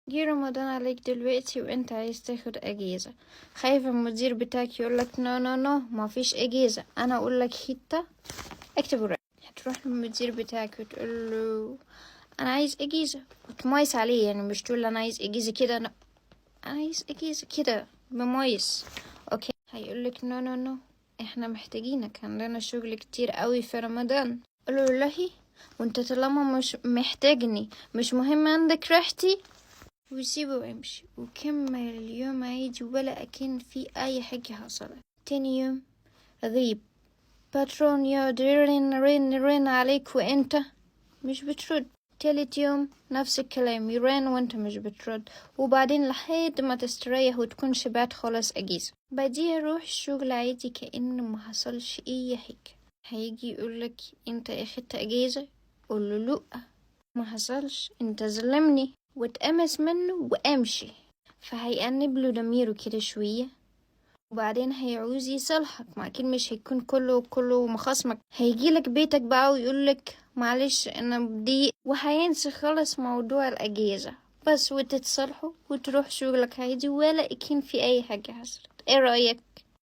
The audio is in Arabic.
جه رمضان عليك دلوقتي وانت عايز تاخد اجازة، خايف المدير بتاعك يقولك نو نو نو ما فيش اجازة، انا اقولك حتة اكتب ورق. هتروح للمدير بتاعك وتقول له انا عايز اجازة وتمايس عليه، يعني مش تقول انا عايز اجازة كده، انا عايز اجازة كده بمايس. اوكي، هيقولك نو نو نو احنا محتاجينك، عندنا شغل كتير قوي في رمضان. قوله والله وانت طالما مش محتاجني مش مهم عندك راحتي، وسيبه وامشي وكمل اليوم عادي ولا اكن في اي حاجة حصلت. تاني يوم غيب، باترون يقعد يرن عليك وانت مش بترد. تالت يوم نفس الكلام، يرن وانت مش بترد، وبعدين لحد ما تستريح وتكون شبعت خلاص اجازة، بعديها روح الشغل عادي كأن ما حصلش اي حاجة. هيجي يقولك انت اخدت اجازة، قوله لأ ما حصلش، انت ظلمني، واتقمص منه وامشي. فهيأنب له ضميره كده شوية، وبعدين هيعوز يصالحك، ما اكيد مش هيكون كله مخاصمك، هيجيلك بيتك بقى ويقولك معلش انا بضيق، وهينسى خالص موضوع الاجازة بس، وتتصالحوا وتروح شغلك عادي ولا اكين في اي حاجة حصلت. ايه رأيك؟